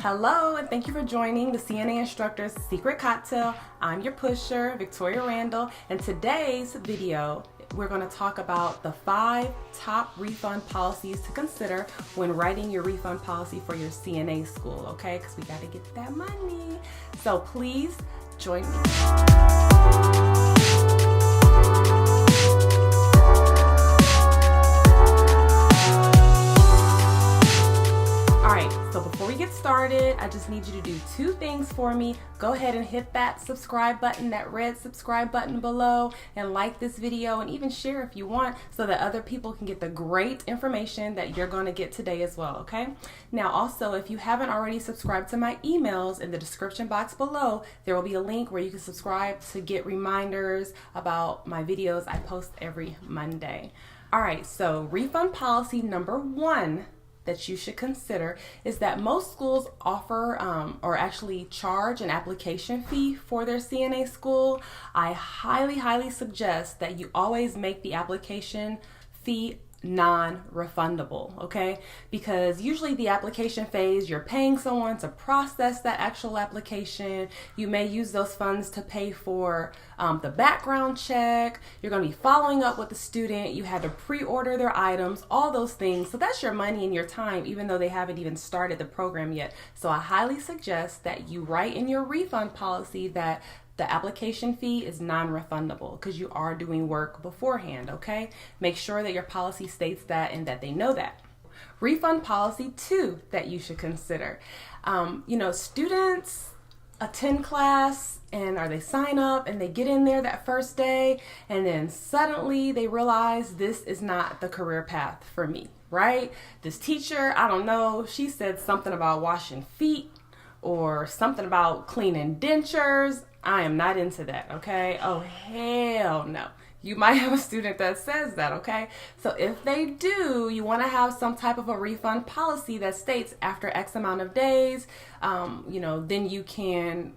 Hello, and thank you for joining the CNA Instructor's Secret Cocktail. I'm your pusher, Victoria Randle, and today's video, we're going to talk about the 5 top refund policies to consider when writing your refund policy for your CNA school, okay? Because we got to get that money. So please join me. So before we get started, I just need you to do 2 things for me. Go ahead and hit that subscribe button, that red subscribe button below, and like this video and even share if you want so that other people can get the great information that you're going to get today as well, okay? Now also, if you haven't already subscribed to my emails, in the description box below, there will be a link where you can subscribe to get reminders about my videos I post every Monday. All right, so refund policy number 1 that you should consider is that most schools offer or actually charge an application fee for their CNA school. I highly suggest that you always make the application fee non-refundable, okay? Because usually the application phase, you're paying someone to process that actual application. You may use those funds to pay for the background check. You're going to be following up with the student. You had to pre-order their items, all those things. So that's your money and your time, even though they haven't even started the program yet. So I highly suggest that you write in your refund policy that the application fee is non-refundable because you are doing work beforehand, okay? Make sure that your policy states that and that they know that. Refund policy 2 that you should consider. Students attend class or they sign up and they get in there that first day and then suddenly they realize this is not the career path for me, right? This teacher, I don't know, she said something about washing feet or something about cleaning dentures. I am not into that, okay? Oh, hell no. You might have a student that says that, okay? So if they do, you want to have some type of a refund policy that states after X amount of days, then you can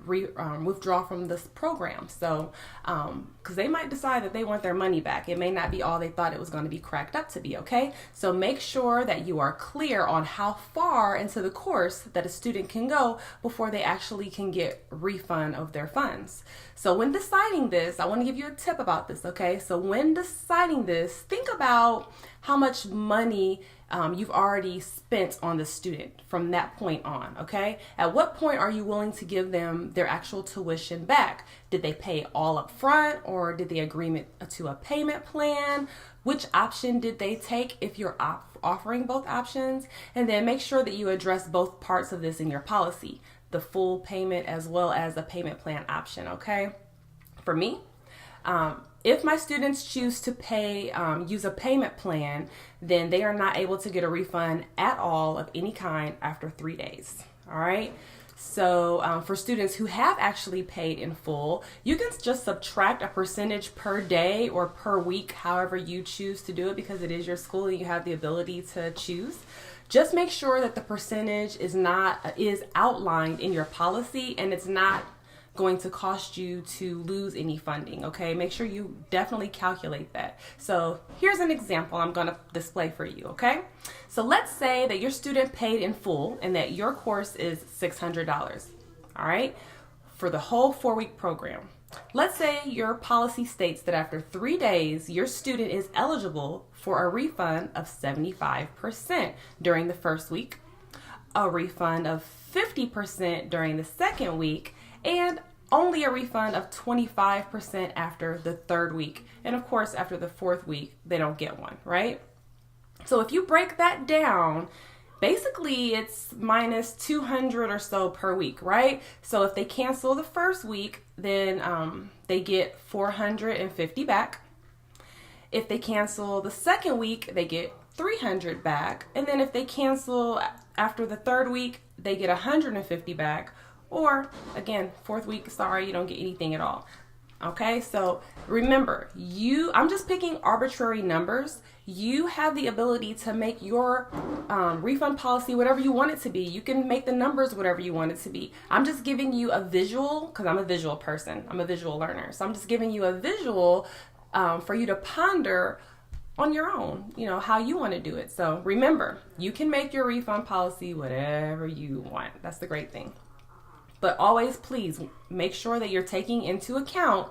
withdraw from this program. So, because they might decide that they want their money back. It may not be all they thought it was going to be cracked up to be, okay? So make sure that you are clear on how far into the course that a student can go before they actually can get refund of their funds. So when deciding this, I want to give you a tip about this, okay? So when deciding this, think about how much money you've already spent on the student from that point on, okay? At what point are you willing to give them their actual tuition back? Did they pay all up front or did they agree to a payment plan? Which option did they take if you're offering both options? And then make sure that you address both parts of this in your policy, the full payment as well as the payment plan option, okay? For me, if my students choose to use a payment plan, then they are not able to get a refund at all of any kind after 3 days, all right? So for students who have actually paid in full, you can just subtract a percentage per day or per week, however you choose to do it, because it is your school and you have the ability to choose. Just make sure that the percentage is outlined in your policy and it's not going to cost you to lose any funding, okay? Make sure you definitely calculate that. So here's an example I'm going to display for you, okay? So let's say that your student paid in full and that your course is $600, all right, for the whole 4-week program. Let's say your policy states that after 3 days, your student is eligible for a refund of 75% during the first week, a refund of 50% during the second week, and only a refund of 25% after the 3rd week. And of course, after the 4th week, they don't get one, right? So if you break that down, basically it's minus 200 or so per week, right? So if they cancel the first week, then they get 450 back. If they cancel the second week, they get 300 back. And then if they cancel after the 3rd week, they get 150 back. Or again, 4th week, sorry, you don't get anything at all. Okay, so remember, I'm just picking arbitrary numbers. You have the ability to make your refund policy whatever you want it to be. You can make the numbers whatever you want it to be. I'm just giving you a visual, because I'm a visual person. I'm a visual learner. So I'm just giving you a visual for you to ponder on your own, how you want to do it. So remember, you can make your refund policy whatever you want. That's the great thing. But always, please make sure that you're taking into account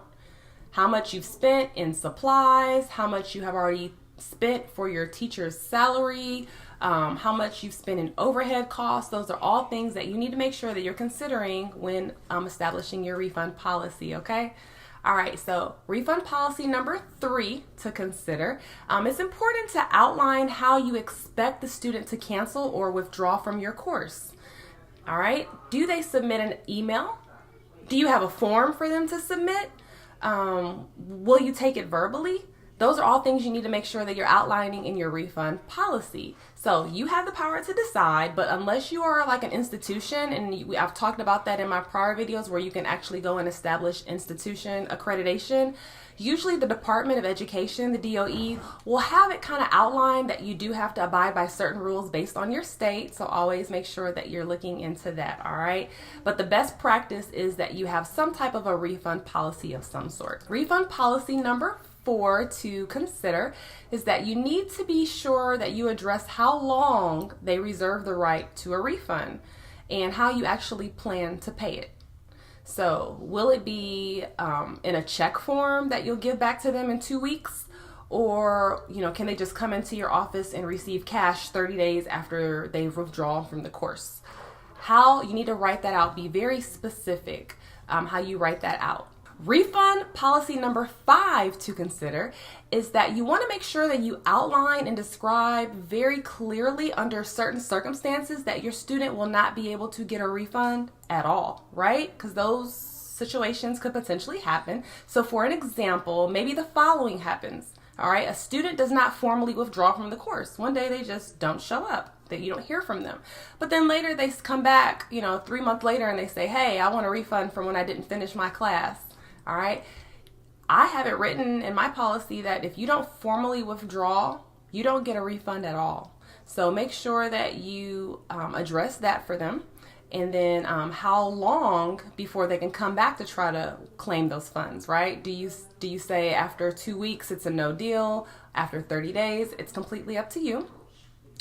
how much you've spent in supplies, how much you have already spent for your teacher's salary, how much you've spent in overhead costs. Those are all things that you need to make sure that you're considering when establishing your refund policy, okay? All right, so refund policy number 3 to consider. It's important to outline how you expect the student to cancel or withdraw from your course. All right, do they submit an email? Do you have a form for them to submit? Will you take it verbally? Those are all things you need to make sure that you're outlining in your refund policy. So you have the power to decide, but unless you are like an institution, and I've talked about that in my prior videos where you can actually go and establish institution accreditation, usually the Department of Education, the DOE, will have it kind of outlined that you do have to abide by certain rules based on your state. So always make sure that you're looking into that, all right? But the best practice is that you have some type of a refund policy of some sort. Refund policy number 4 to consider is that you need to be sure that you address how long they reserve the right to a refund and how you actually plan to pay it. So will it be in a check form that you'll give back to them in 2 weeks? Or, can they just come into your office and receive cash 30 days after they've withdrawn from the course? You need to write that out. Be very specific how you write that out. Refund policy number 5 to consider is that you want to make sure that you outline and describe very clearly under certain circumstances that your student will not be able to get a refund at all, right? Because those situations could potentially happen. So for an example, maybe the following happens. All right, a student does not formally withdraw from the course. One day they just don't show up, that you don't hear from them. But then later they come back, 3 months later, and they say, hey, I want a refund from when I didn't finish my class. All right. I have it written in my policy that if you don't formally withdraw, you don't get a refund at all. So make sure that you address that for them. And then how long before they can come back to try to claim those funds, right? Do you say after 2 weeks it's a no deal? After 30 days, it's completely up to you.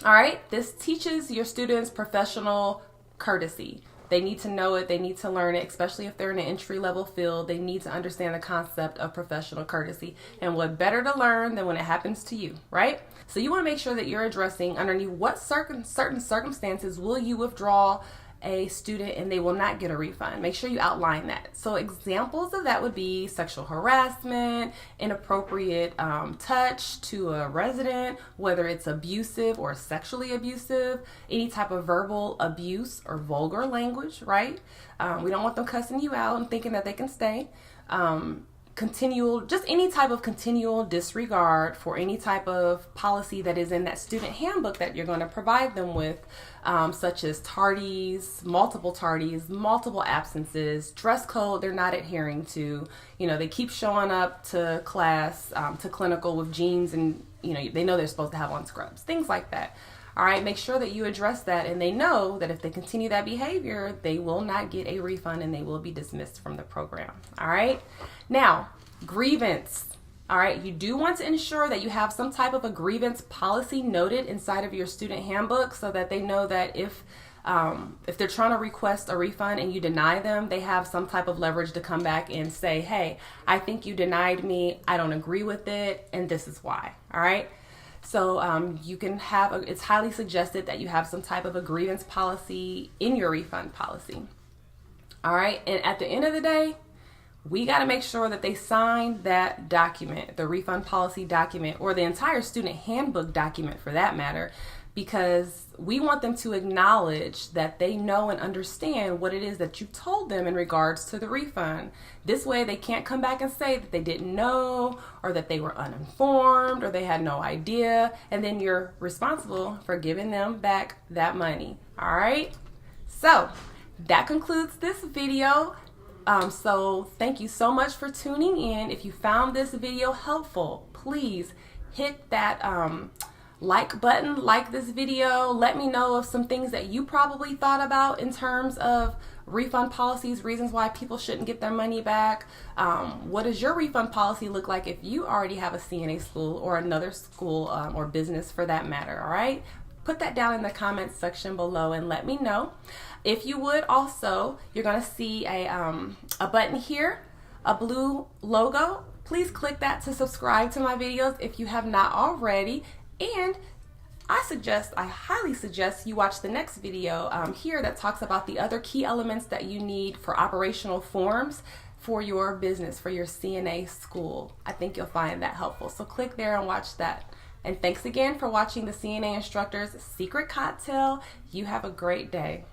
All right. This teaches your students professional courtesy. They need to know it. They need to learn it, especially if they're in an entry-level field. They need to understand the concept of professional courtesy. And what better to learn than when it happens to you, right? So you want to make sure that you're addressing underneath what certain circumstances will you withdraw a student and they will not get a refund. Make sure you outline that. So examples of that would be sexual harassment, inappropriate touch to a resident, whether it's abusive or sexually abusive, any type of verbal abuse or vulgar language, right? We don't want them cussing you out and thinking that they can stay. Just any type of continual disregard for any type of policy that is in that student handbook that you're going to provide them with, such as tardies, multiple absences, dress code they're not adhering to. They keep showing up to class, to clinical with jeans and, they know they're supposed to have on scrubs, things like that. All right, make sure that you address that and they know that if they continue that behavior, they will not get a refund and they will be dismissed from the program. All right, now, grievance. All right, you do want to ensure that you have some type of a grievance policy noted inside of your student handbook so that they know that if they're trying to request a refund and you deny them, they have some type of leverage to come back and say, hey, I think you denied me, I don't agree with it, and this is why. All right. So you can it's highly suggested that you have some type of a grievance policy in your refund policy. All right. And at the end of the day, we got to make sure that they sign that document, the refund policy document, or the entire student handbook document for that matter, because we want them to acknowledge that they know and understand what it is that you told them in regards to the refund. This way they can't come back and say that they didn't know or that they were uninformed or they had no idea, and then you're responsible for giving them back that money. All right, so that concludes this video. So thank you so much for tuning in. If you found this video helpful, please hit that like button, like this video. Let me know of some things that you probably thought about in terms of refund policies, reasons why people shouldn't get their money back. What does your refund policy look like if you already have a CNA school or another school or business for that matter, all right? Put that down in the comments section below and let me know. If you would also, you're gonna see a button here, a blue logo. Please click that to subscribe to my videos if you have not already. And I highly suggest you watch the next video here that talks about the other key elements that you need for operational forms for your business, for your CNA school. I think you'll find that helpful. So click there and watch that. And thanks again for watching the CNA Instructor's Secret Cocktail. You have a great day.